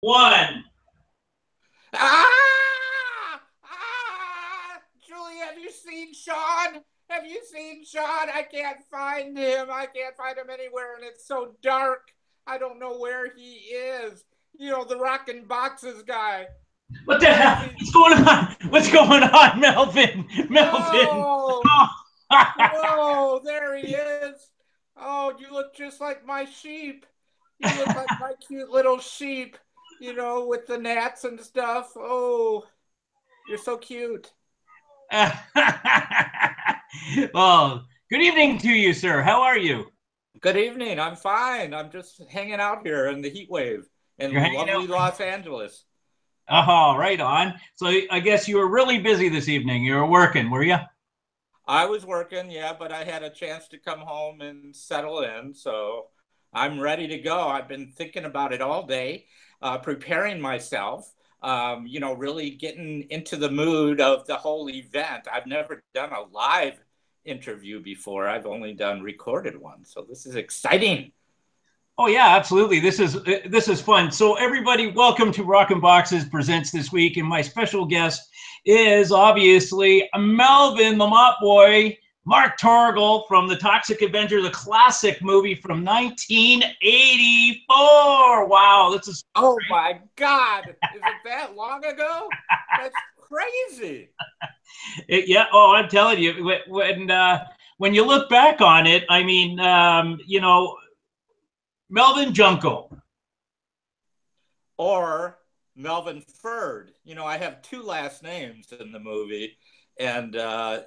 One. Ah! Ah! Julie, have you seen Sean? Have you seen Sean? I can't find him. I can't find him anywhere, and it's so dark. I don't know where he is. You know, the Rockinboxes guy. What the Where is hell? he? What's going on? What's going on, Melvin? Melvin. Oh, Oh. whoa, there he is. Oh, you look just like my sheep. You look like my cute little sheep, with the gnats and stuff. Oh, you're so cute. Well, good evening to you, sir. How are you? Good evening. I'm fine. I'm just hanging out here in the heat wave in You're hanging lovely out. Los Angeles. Oh, right on. So I guess you were really busy this evening. You were working, were you? I was working, yeah, but I had a chance to come home and settle in, so I'm ready to go. I've been thinking about it all day, preparing myself, really getting into the mood of the whole event. I've never done a live interview before. I've only done recorded ones, so this is exciting. Oh yeah, absolutely. This is fun. So everybody, welcome to Rockinboxes presents this week, and my special guest is obviously Melvin, the Mop Boy, Mark Torgl from the Toxic Avenger, the classic movie from 1984. Wow, this is Oh my God, is it that long ago? That's crazy. yeah. Oh, I'm telling you, when you look back on it, I mean, Melvin Junko. Or Melvin Ferd. I have two last names in the movie, and the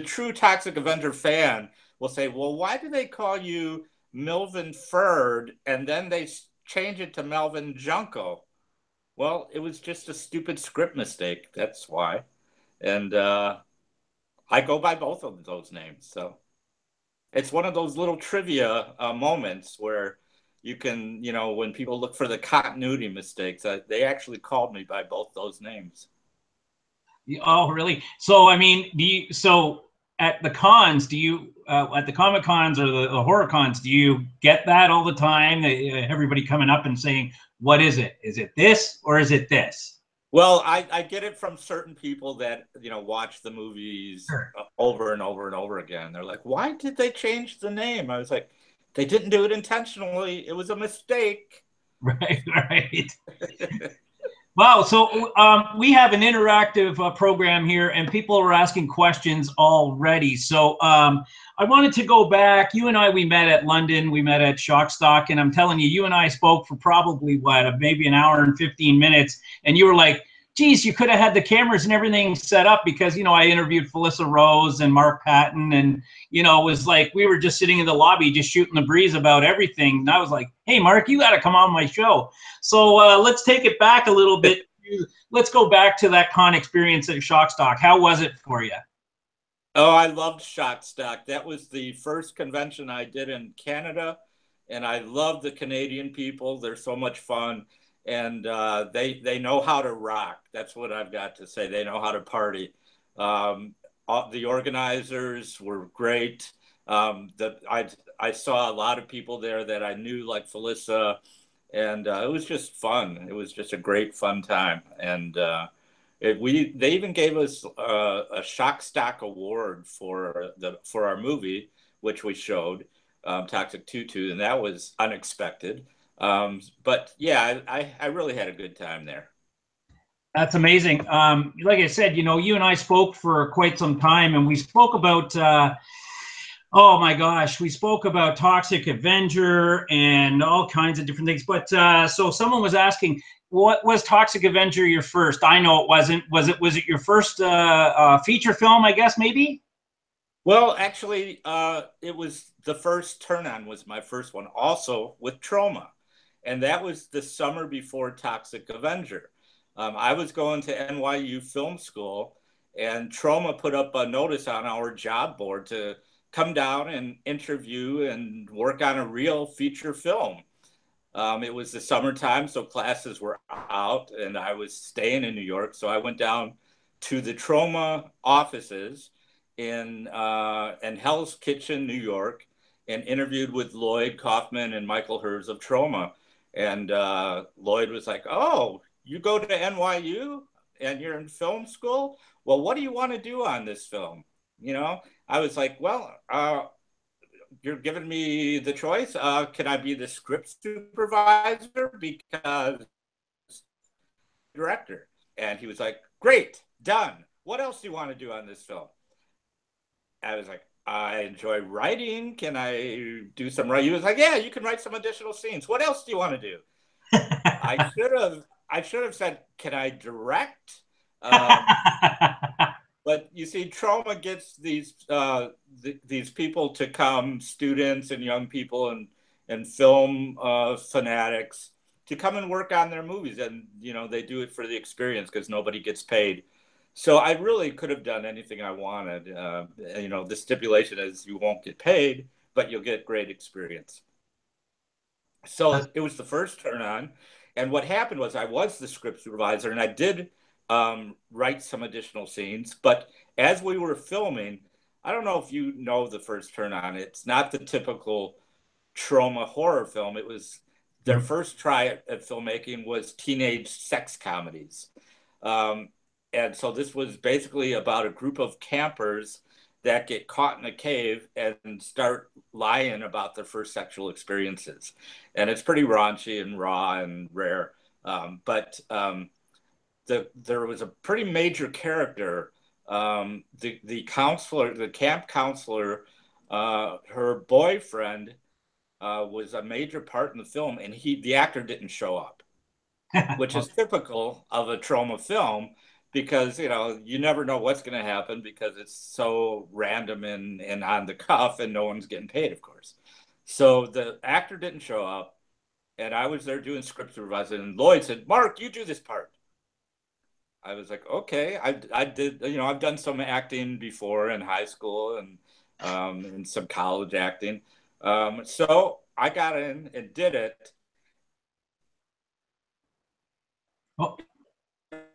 true Toxic Avenger fan will say, "Well, why do they call you Melvin Ferd?" And then they change it to Melvin Junko. Well, it was just a stupid script mistake. That's why. And I go by both of those names. So it's one of those little trivia moments where you can, when people look for the continuity mistakes, they actually called me by both those names. Oh, really? So, I mean, so at the cons, at the Comic Cons or the horror cons, do you get that all the time? Everybody coming up and saying, what is it? Is it this or is it this? Well, I get it from certain people that, watch the movies Sure. over and over and over again. They're like, why did they change the name? I was like, they didn't do it intentionally. It was a mistake. Right, right. Wow. So we have an interactive program here, and people are asking questions already. So I wanted to go back. You and I, we met at London. We met at Shockstock, and I'm telling you, you and I spoke for probably maybe an hour and 15 minutes, and you were like, geez, you could have had the cameras and everything set up because, I interviewed Felissa Rose and Mark Patton, and, it was like we were just sitting in the lobby just shooting the breeze about everything. And I was like, hey, Mark, you got to come on my show. So let's take it back a little bit. Let's go back to that con experience at Shockstock. How was it for you? Oh, I loved Shockstock. That was the first convention I did in Canada, and I love the Canadian people. They're so much fun, and they know how to rock. That's what I've got to say. They know how to party. The organizers were great. I saw a lot of people there that I knew, like Felissa, and it was just fun. It was just a great fun time, and they even gave us a shock stock award for our movie, which we showed, Toxic Tutu, and that was unexpected. But yeah, I really had a good time there. That's amazing. Like I said, you and I spoke for quite some time, and we spoke about, oh my gosh, we spoke about Toxic Avenger and all kinds of different things. But so someone was asking, what was Toxic Avenger your first? I know it wasn't. Was it your first feature film? I guess maybe. Well, actually, it was the first Turn On was my first one, also with Trauma, and that was the summer before Toxic Avenger. I was going to NYU Film School, and Trauma put up a notice on our job board to come down and interview and work on a real feature film. It was the summertime, so classes were out, and I was staying in New York. So I went down to the Trauma offices in Hell's Kitchen, New York, and interviewed with Lloyd Kaufman and Michael Hers of Trauma. And Lloyd was like, "Oh, you go to NYU and you're in film school? Well, what do you want to do on this film?" You know, I was like, "Well, you're giving me the choice. Can I be the script supervisor because director?" And he was like, "Great, done. What else do you want to do on this film?" I was like, "I enjoy writing. Can I do some writing?" He was like, "Yeah, you can write some additional scenes. What else do you want to do?" I should have said, "Can I direct?" But you see, Trauma gets these people to come, students and young people and film fanatics, to come and work on their movies, and they do it for the experience because nobody gets paid. So I really could have done anything I wanted. The stipulation is you won't get paid, but you'll get great experience. So it was the first turn on. And what happened was I was the script supervisor and I did write some additional scenes. But as we were filming, I don't know if you know the first turn on. It's not the typical Trauma horror film. It was their first try at filmmaking was teenage sex comedies. Um, and so this was basically about a group of campers that get caught in a cave and start lying about their first sexual experiences. And it's pretty raunchy and raw and rare. There was a pretty major character. The counselor, the camp counselor, her boyfriend was a major part in the film, and the actor didn't show up, which is typical of a Trauma film because you never know what's going to happen because it's so random and on the cuff and no one's getting paid, of course. So the actor didn't show up and I was there doing script supervising and Lloyd said, "Mark, you do this part." I was like, "Okay." I did, I've done some acting before in high school and some college acting. So I got in and did it. Oh.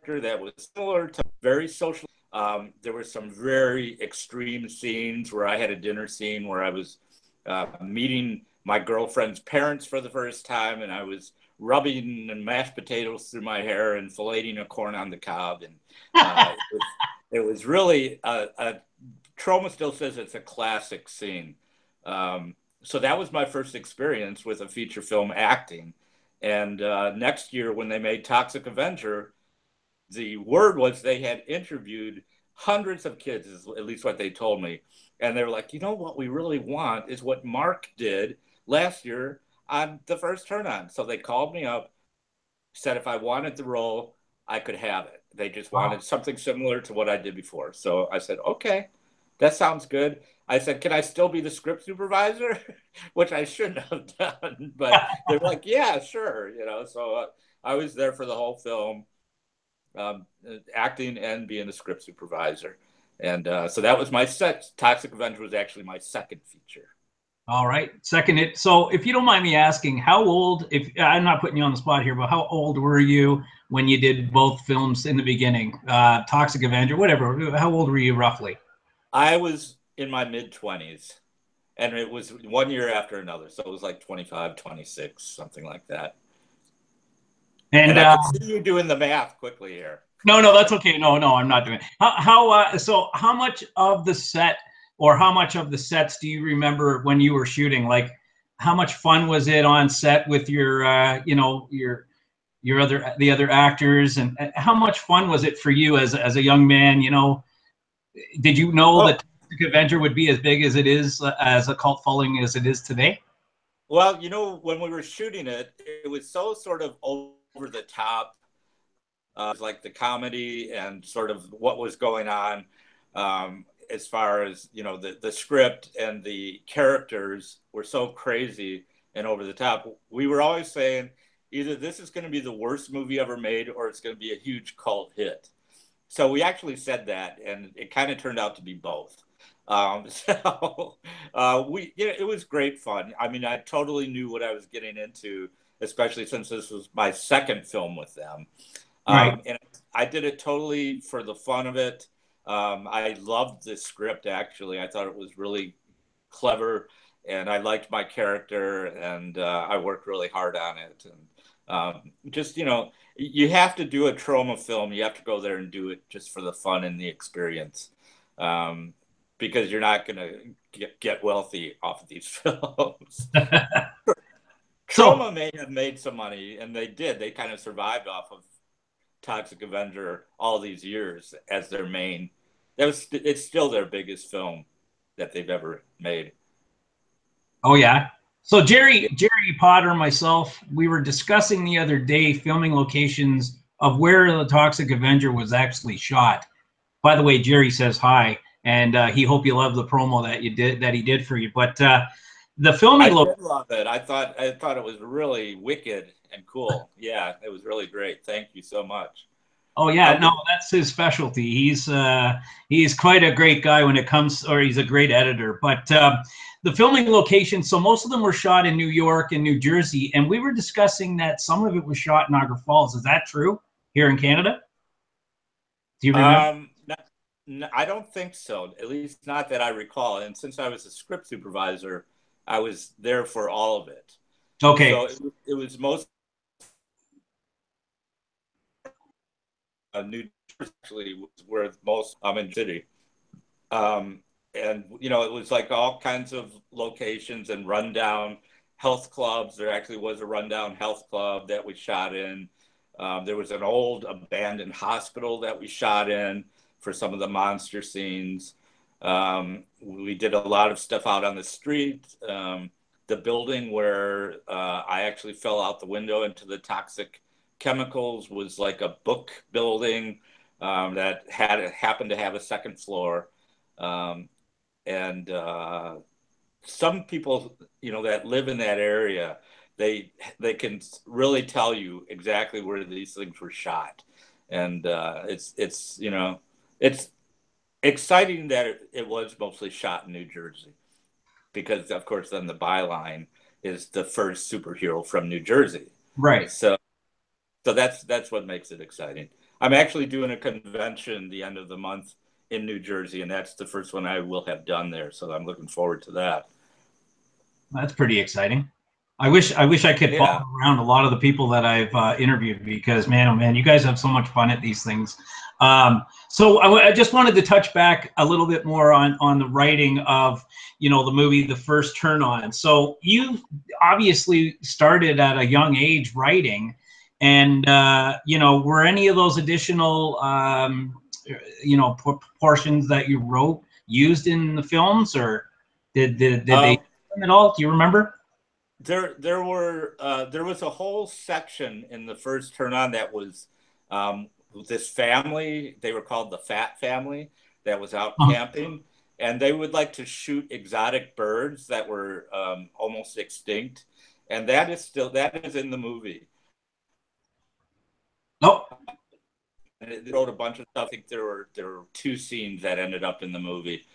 That was similar to very social. There were some very extreme scenes where I had a dinner scene where I was meeting my girlfriend's parents for the first time, and I was rubbing mashed potatoes through my hair and filleting a corn on the cob, and it was really Trauma still says it's a classic scene. So that was my first experience with a feature film acting. And next year, when they made Toxic Avenger, the word was they had interviewed hundreds of kids, is at least what they told me. And they were like, what we really want is what Mark did last year on the first turn on. So they called me up, said if I wanted the role, I could have it. They just wanted something similar to what I did before. So I said, "Okay, that sounds good." I said, "Can I still be the script supervisor?" Which I shouldn't have done. But they're like, "Yeah, sure." So I was there for the whole film. Acting and being a script supervisor. And so that was my Toxic Avenger was actually my second feature. All right. Second it. So if you don't mind me asking, how old, if I'm not putting you on the spot here, but how old were you when you did both films in the beginning? Toxic Avenger, whatever. How old were you roughly? I was in my mid-20s and it was one year after another. So it was like 25, 26, something like that. And I can see you doing the math quickly here. No, that's okay. No, I'm not doing it. So how much of the set or how much of the sets do you remember when you were shooting? Like, how much fun was it on set with your, the other actors, and how much fun was it for you as a young man? Did you know that Toxic Avenger would be as big as it is, as a cult following as it is today? Well, when we were shooting it, it was so sort of over the top. Like the comedy and sort of what was going on as far as, the script and the characters were so crazy and over the top. We were always saying either this is going to be the worst movie ever made or it's going to be a huge cult hit. So we actually said that, and it kind of turned out to be both. It was great fun. I mean, I totally knew what I was getting into, especially since this was my second film with them. Right. And I did it totally for the fun of it. I loved the script, actually. I thought it was really clever, and I liked my character, and I worked really hard on it. Just, you know, you have to do a trauma film. You have to go there and do it just for the fun and the experience, because you're not going to get wealthy off of these films. So, Trauma may have made some money, and they did. They kind of survived off of Toxic Avenger all these years as their main. It's still their biggest film that they've ever made. oh yeah. So Jerry Potter and myself, we were discussing the other day filming locations of where the Toxic Avenger was actually shot. By the way, Jerry says hi, and he hope you love the promo that he did for you. But the filming I did love it. I thought it was really wicked and cool. Yeah, it was really great. Thank you so much. Oh yeah, no, that's his specialty. He's quite a great guy when it comes, or he's a great editor. But the filming locations, so most of them were shot in New York and New Jersey, and we were discussing that some of it was shot in Niagara Falls. Is that true here in Canada? Do you remember? I don't think so. At least not that I recall. And since I was a script supervisor, I was there for all of it. Okay. So it was most New Jersey actually was where most I'm in city. And you know, it was like all kinds of locations and rundown health clubs. There actually was a rundown health club that we shot in. There was an old abandoned hospital that we shot in for some of the monster scenes. We did a lot of stuff out on the street. The building where I actually fell out the window into the toxic chemicals was like a book building that happened to have a second floor. And some people, you know, that live in that area, they can really tell you exactly where these things were shot. And it's you know, it's exciting that it was mostly shot in New Jersey, because of course then the byline is the first superhero from New Jersey. Right. So that's what makes it exciting. I'm actually doing a convention the end of the month in New Jersey, and that's the first one I will have done there. So I'm looking forward to that. That's pretty exciting. I wish I could Yeah. follow around a lot of the people that I've interviewed, because man, oh man, you guys have so much fun at these things. So I just wanted to touch back a little bit more on the writing of, you know, the movie The First Turn On. So you obviously started at a young age writing, and you know, were any of those additional you know, portions that you wrote used in the films, or did they at all? Do you remember? There was a whole section in The First Turn On that was this family. They were called the Fat Family, that was out camping, and they would like to shoot exotic birds that were almost extinct, and that is in the movie. Oh, And it wrote a bunch of stuff. I think there were 2 scenes that ended up in the movie.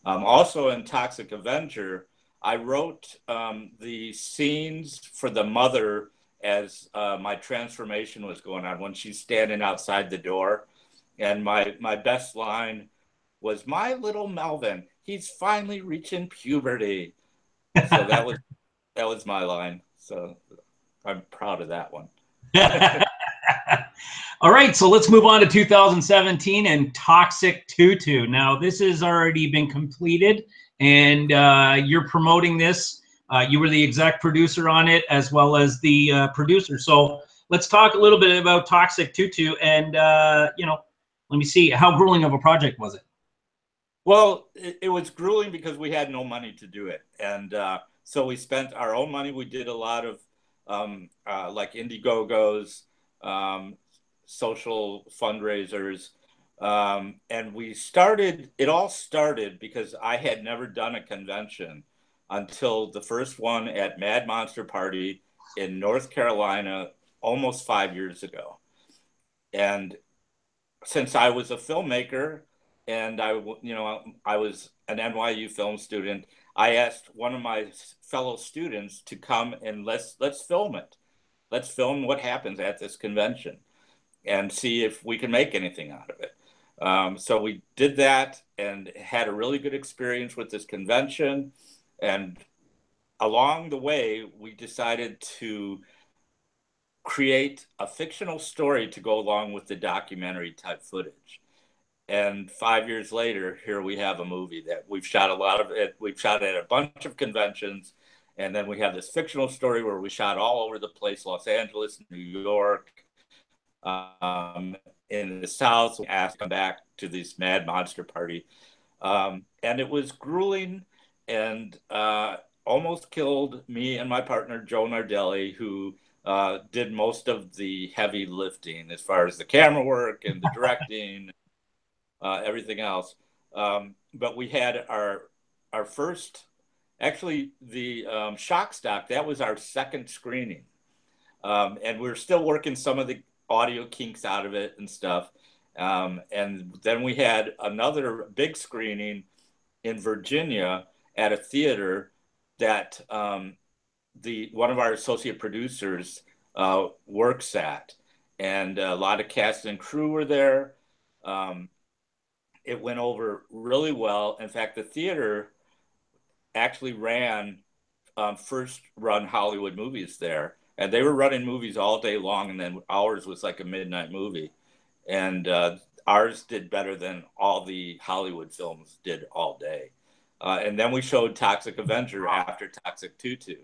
Also in Toxic Avenger, I wrote the scenes for the mother as my transformation was going on, when she's standing outside the door. And my best line was, "My little Melvin, he's finally reaching puberty." So that was my line. So I'm proud of that one. all right. So let's move on to 2017 and Toxic Tutu. Now, this has already been completed, and you're promoting this. You were the exec producer on it, as well as the producer. So let's talk a little bit about Toxic Tutu, and you know, let me see, how grueling of a project was it? Well, it was grueling because we had no money to do it. And so we spent our own money. We did a lot of like Indiegogos, social fundraisers. And it all started because I had never done a convention until the first one at Mad Monster Party in North Carolina almost 5 years ago. And since I was a filmmaker, and I was an NYU film student, I asked one of my fellow students to come and let's film it. Let's film what happens at this convention and see if we can make anything out of it. So we did that and had a really good experience with this convention. And along the way, we decided to create a fictional story to go along with the documentary type footage. And 5 years later, here we have a movie that we've shot a lot of it. We've shot at a bunch of conventions. And then we have this fictional story where we shot all over the place, Los Angeles, New York, in the South. We asked to come back to this mad monster party. And it was grueling and almost killed me and my partner, Joe Nardelli, who did most of the heavy lifting as far as the camera work and the directing, everything else. But we had our first, actually the shock stock, that was our second screening. And we're still working some of the audio kinks out of it and stuff. And then we had another big screening in Virginia at a theater that one of our associate producers works at. And a lot of cast and crew were there. It went over really well. In fact, the theater actually ran first run Hollywood movies there. And they were running movies all day long. And then ours was like a midnight movie. And ours did better than all the Hollywood films did all day. And then we showed Toxic Avenger after Toxic Tutu.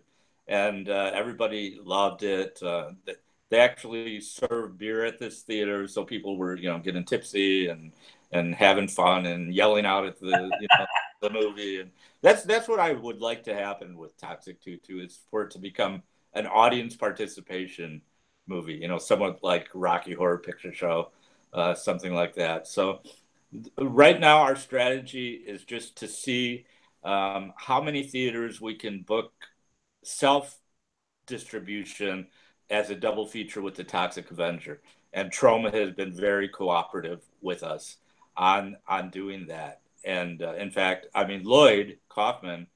And everybody loved it. They actually served beer at this theater. So people were, getting tipsy and having fun and yelling out at the movie. And that's what I would like to happen with Toxic Tutu, is for it to become an audience participation movie, somewhat like Rocky Horror Picture Show, something like that. So right now our strategy is just to see how many theaters we can book self-distribution as a double feature with the Toxic Avenger. And Troma has been very cooperative with us on doing that. And in fact, Lloyd Kaufman,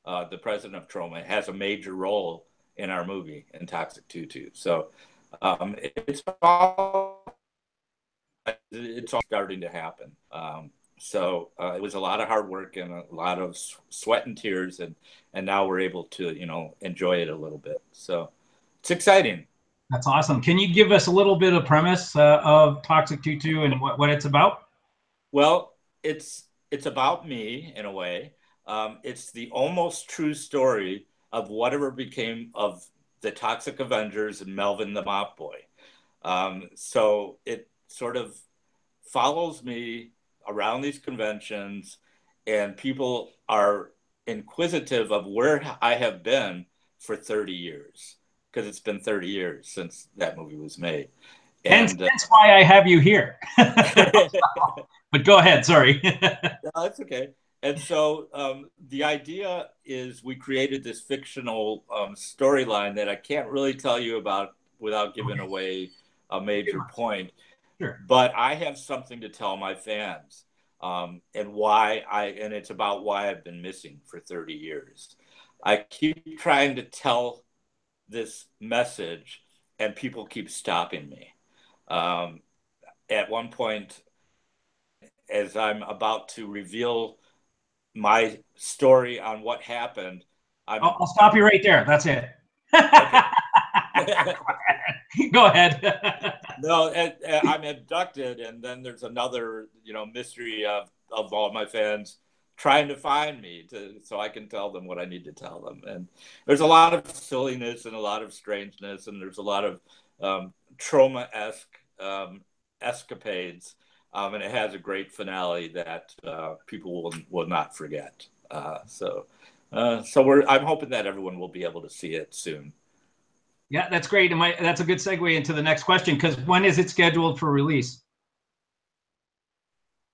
the president of Troma, has a major role in our movie in Toxic Tutu. So it's all starting to happen. So it was a lot of hard work and a lot of sweat and tears, and now we're able to enjoy it a little bit. So it's exciting. That's awesome. Can you give us a little bit of premise of Toxic Tutu and what it's about? Well, it's about me in a way. It's the almost true story of whatever became of the Toxic Avengers and Melvin the Mop Boy. So it sort of follows me around these conventions, and people are inquisitive of where I have been for 30 years, because it's been 30 years since that movie was made. And that's why I have you here. But go ahead, sorry. No, that's okay. And so the idea is we created this fictional storyline that I can't really tell you about without giving away a major point. Sure. But I have something to tell my fans, and it's about why I've been missing for 30 years. I keep trying to tell this message, and people keep stopping me. At one point, as I'm about to reveal my story on what happened, I'll stop you right there. That's it. Go ahead. No, I'm abducted, and then there's another, mystery of all my fans trying to find me so I can tell them what I need to tell them. And there's a lot of silliness and a lot of strangeness, and there's a lot of Troma-esque escapades, and it has a great finale that people will not forget. So I'm hoping that everyone will be able to see it soon. Yeah, that's great. And that's a good segue into the next question, because when is it scheduled for release?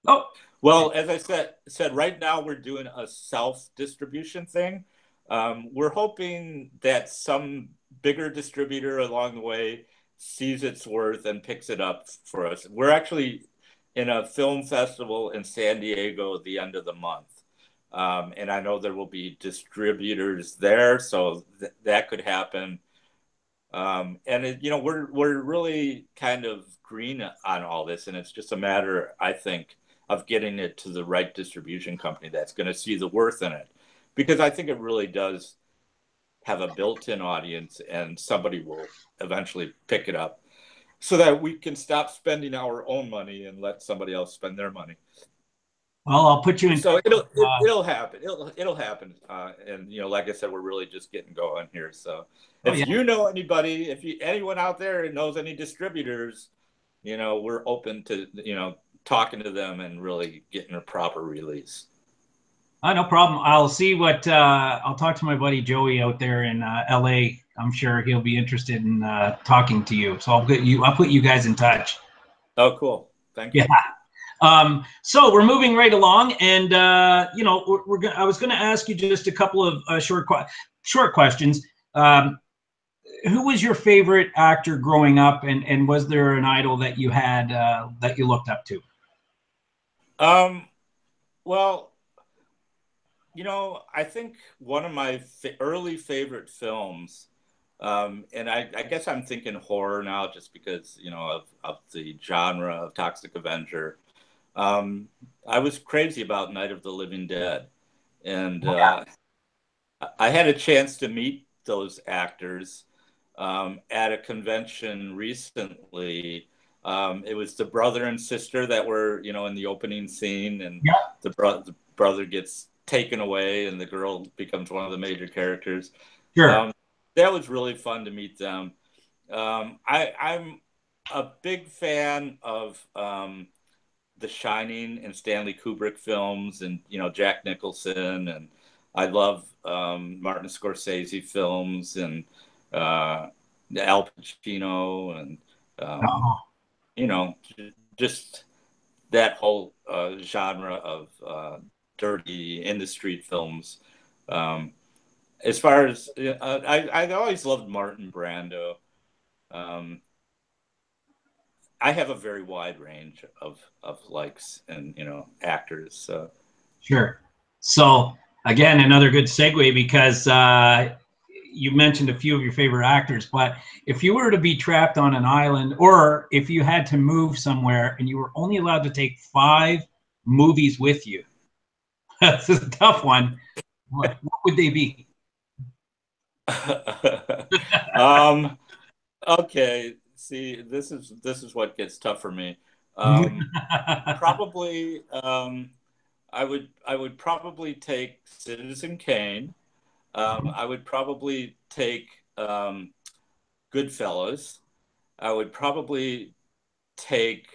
Oh, well, as I said, right now we're doing a self-distribution thing. We're hoping that some bigger distributor along the way sees its worth and picks it up for us. We're actually in a film festival in San Diego at the end of the month. And I know there will be distributors there, so that could happen. And we're really kind of green on all this, and it's just a matter, I think, of getting it to the right distribution company that's going to see the worth in it, because I think it really does have a built-in audience, and somebody will eventually pick it up, so that we can stop spending our own money and let somebody else spend their money. Well, I'll put you in. So it'll happen. It'll happen. And like I said, we're really just getting going here. So if you know anybody, anyone out there knows any distributors, we're open to talking to them and really getting a proper release. No problem. I'll see what I'll talk to my buddy Joey out there in LA. I'm sure he'll be interested in talking to you. So I'll put you guys in touch. Oh, cool. Thank you. Yeah. So we're moving right along, and I was going to ask you just a couple of short questions. Who was your favorite actor growing up, and was there an idol that you had that you looked up to? Well, I think one of my early favorite films, and I guess I'm thinking horror now just because, of the genre of Toxic Avenger. I was crazy about Night of the Living Dead. And I had a chance to meet those actors at a convention recently. It was the brother and sister that were, in the opening scene, and the brother gets taken away and the girl becomes one of the major characters. Sure. That was really fun to meet them. I'm a big fan of The Shining and Stanley Kubrick films, and Jack Nicholson, and I love Martin Scorsese films, and Al Pacino, and just that whole genre of dirty industry films. As far as I always loved Martin Brando. I have a very wide range of likes and actors. So sure. So again, another good segue, because you mentioned a few of your favorite actors, but if you were to be trapped on an island, or if you had to move somewhere and you were only allowed to take 5 movies with you, that's a tough one. What would they be? Okay. See, this is what gets tough for me. Probably, I would probably take Citizen Kane. I would probably take Goodfellas. I would probably take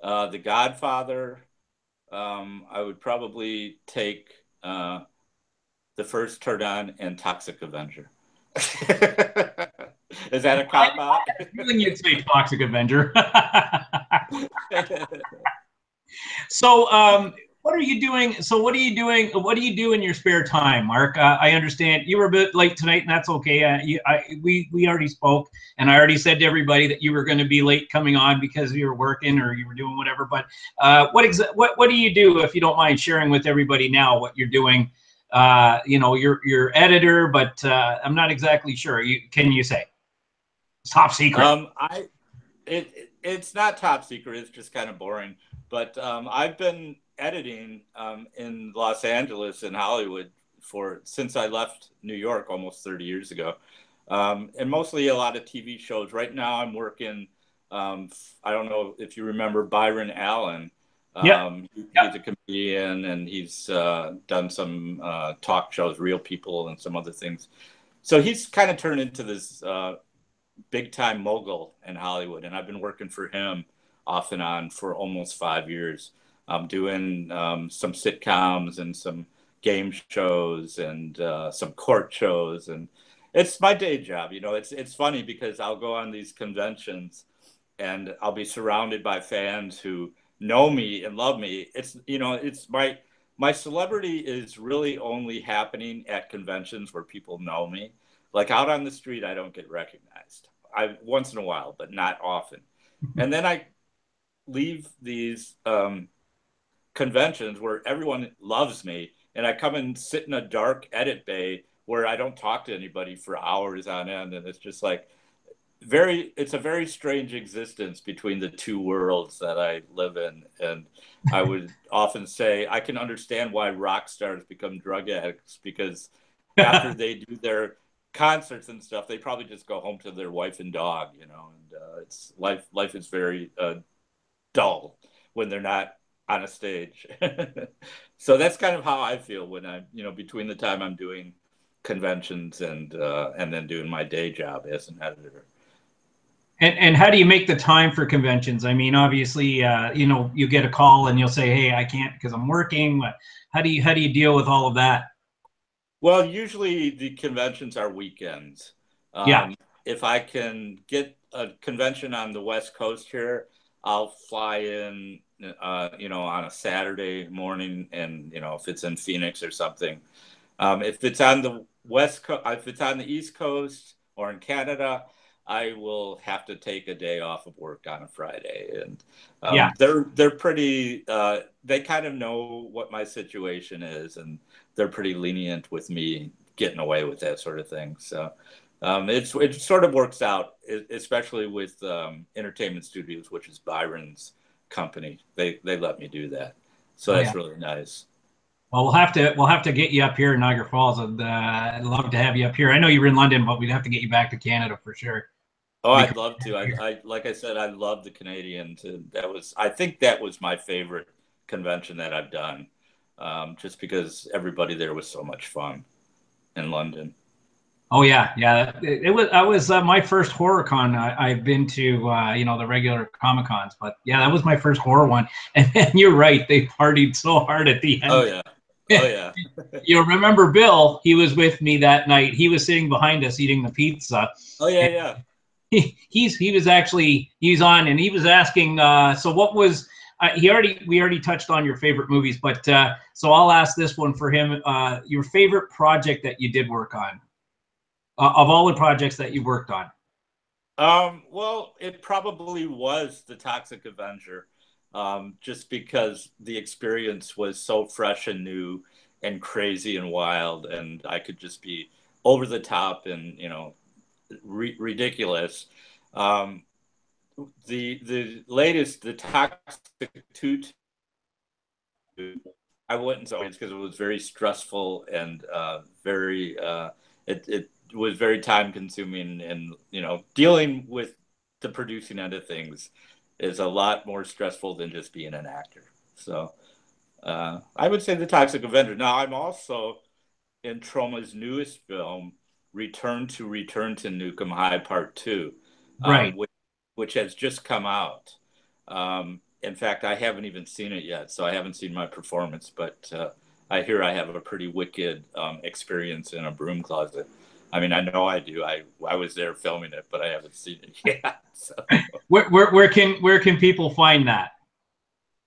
The Godfather. I would probably take The First Turn-On and Toxic Avenger. Is that a cop-out? I feeling you'd say Toxic Avenger. So, what are you doing? So, what are you doing? What do you do in your spare time, Mark? I understand you were a bit late tonight, and that's okay. We already spoke, and I already said to everybody that you were going to be late coming on because you were working or you were doing whatever. But what do you do, if you don't mind sharing with everybody now what you're doing? You're editor, but I'm not exactly sure. Can you say? It's top secret. It's not top secret. It's just kind of boring. But I've been editing in Los Angeles and Hollywood since I left New York almost 30 years ago, and mostly a lot of TV shows. Right now, I'm working. I don't know if you remember Byron Allen. He's a comedian, and he's done some talk shows, Real People, and some other things. So he's kind of turned into this big time mogul in Hollywood, and I've been working for him off and on for almost 5 years. I'm doing some sitcoms and some game shows and some court shows, and it's my day job. It's funny because I'll go on these conventions and I'll be surrounded by fans who know me and love me. It's my celebrity is really only happening at conventions where people know me. Like out on the street, I don't get recognized. Once in a while, but not often. And then I leave these conventions where everyone loves me, and I come and sit in a dark edit bay where I don't talk to anybody for hours on end, and it's just like it's a very strange existence between the two worlds that I live in. And I would often say I can understand why rock stars become drug addicts, because after they do their concerts and stuff, they probably just go home to their wife and dog, you know, and it's life is very dull when they're not on a stage. So that's kind of how I feel when I'm, you know, between the time I'm doing conventions and then doing my day job as an editor. And how do you make the time for conventions? I mean, obviously, you know, you get a call and you'll say, "Hey, I can't because I'm working." But how do you deal with all of that? Well, usually the conventions are weekends. Yeah, If I can get a convention on the West Coast here, I'll fly in, you know, on a Saturday morning, and you know, if it's in Phoenix or something. If it's on the West Coast, if it's on the East Coast or in Canada, I will have to take a day off of work on a Friday, and yeah. they're pretty. They kind of know what my situation is, and they're pretty lenient with me getting away with that sort of thing. So it sort of works out, especially with Entertainment Studios, which is Byron's company. They let me do that, so Oh yeah. that's really nice. Well, we'll have to get you up here in Niagara Falls. I'd love to have you up here. I know you were in London, but we'd have to get you back to Canada for sure. Oh, Be I'd love to. I like I said, I love the Canadians. And I think that was my favorite convention that I've done, just because everybody there was so much fun in London. Oh yeah, yeah. It was my first horror con. I've been to you know, the regular Comic Cons, but yeah, that was my first horror one. And you're right, they partied so hard at the Oh end. yeah, oh yeah, You remember Bill? He was with me that night. He was sitting behind us eating the pizza. oh yeah, yeah. He's on, and he was asking. So what was we already touched on your favorite movies, but so I'll ask this one for him. Your favorite project that you did work on, of all the projects that you worked on. Well, it probably was the Toxic Avenger, just because the experience was so fresh and new and crazy and wild, and I could just be over the top and, you know, ridiculous. Um, the latest, the Toxic 2, I wouldn't say it's because it was very stressful and very it was very time consuming, and you know, dealing with the producing end of things is a lot more stressful than just being an actor. So I would say the Toxic Avenger. Now I'm also in Troma's newest film, Return to Nukem High Part 2, Right. which has just come out. In fact, I haven't even seen it yet, so I haven't seen my performance, but I hear I have a pretty wicked experience in a broom closet. I mean, I know I do. I was there filming it, but I haven't seen it yet. So. Where can people find that?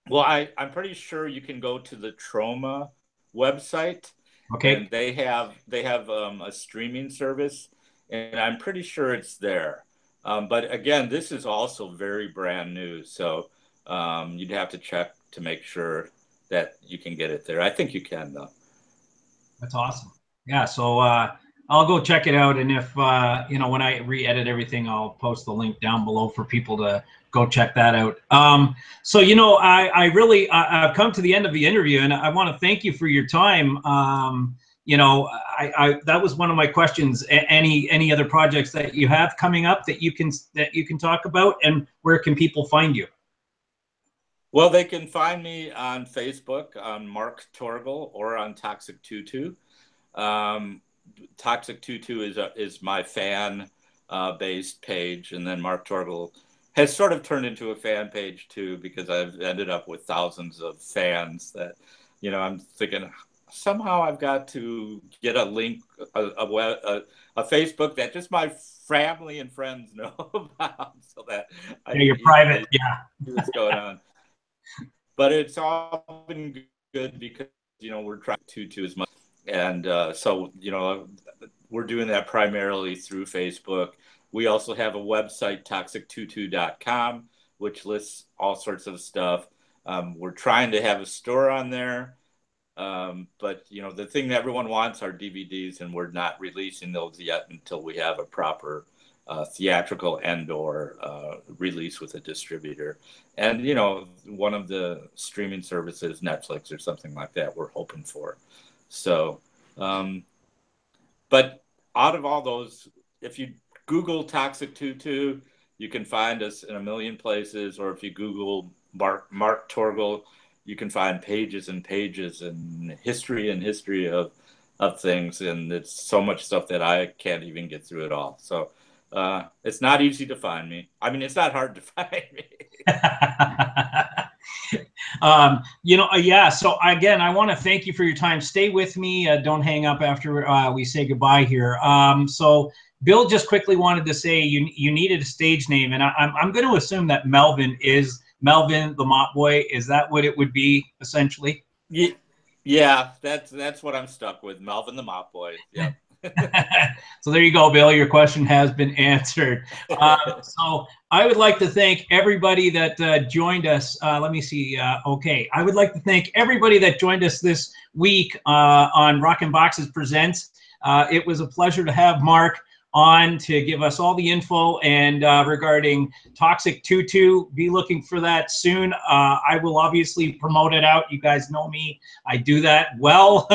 Well, I'm pretty sure you can go to the Troma website, Okay. and they have a streaming service, and I'm pretty sure it's there. But again, this is also very brand new, so you'd have to check to make sure that you can get it there. I think you can though. That's awesome. Yeah, so I'll go check it out, and if you know, when I re-edit everything, I'll post the link down below for people to go check that out. So you know, I've come to the end of the interview, and I want to thank you for your time. You know, that was one of my questions. Any other projects that you have coming up that you can talk about, and where can people find you? Well, they can find me on Facebook on Mark Torgl or on Toxic Tutu. Um, Toxic Tutu is my fan based page, and then Mark Torgl has sort of turned into a fan page too, because I've ended up with thousands of fans that, you know, I'm thinking somehow I've got to get a link, a Facebook that just my family and friends know about, so that I Yeah, can you're private. easily Yeah. see what's going on. But it's all been good because, you know, we're trying to as much, and so, you know, we're doing that primarily through Facebook. We also have a website, toxic22.com, which lists all sorts of stuff. We're trying to have a store on there, but you know, the thing that everyone wants are DVDs, and we're not releasing those yet until we have a proper theatrical and/or release with a distributor. And you know, one of the streaming services, Netflix or something like that, we're hoping for. So, but out of all those, if you Google Toxic Tutu, you can find us in a million places. Or if you Google Mark Torgl, you can find pages and pages and history of things. And it's so much stuff that I can't even get through it all. So it's not easy to find me. I mean, it's not hard to find me. Yeah. So again, I want to thank you for your time. Stay with me. Don't hang up after we say goodbye here. So Bill just quickly wanted to say you needed a stage name, and I'm going to assume that Melvin is Melvin the Mop Boy. Is that what it would be essentially? Yeah, that's what I'm stuck with. Melvin the Mop Boy. Yeah. So there you go, Bill. Your question has been answered. So I would like to thank everybody that joined us. Let me see. Okay. I would like to thank everybody that joined us this week on Rockinboxes Presents. It was a pleasure to have Mark on to give us all the info and regarding Toxic Tutu. Be looking for that soon. I will obviously promote it out. You guys know me. I do that well.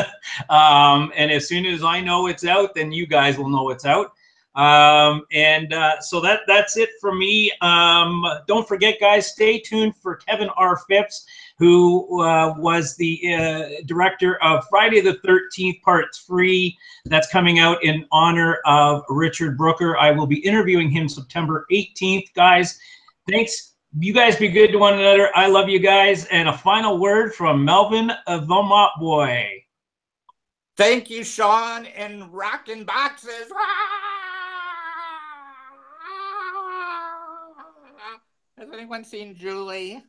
And as soon as I know it's out, then you guys will know it's out. So that's it for me. Don't forget, guys, stay tuned for Kevin R. Phipps, who was the director of Friday the 13th Part 3. That's coming out in honor of Richard Brooker. I will be interviewing him September 18th, guys. Thanks. You guys be good to one another. I love you guys. And a final word from Melvin the Mop Boy. Thank you, Sean, and Rockinboxes. Has anyone seen Julie?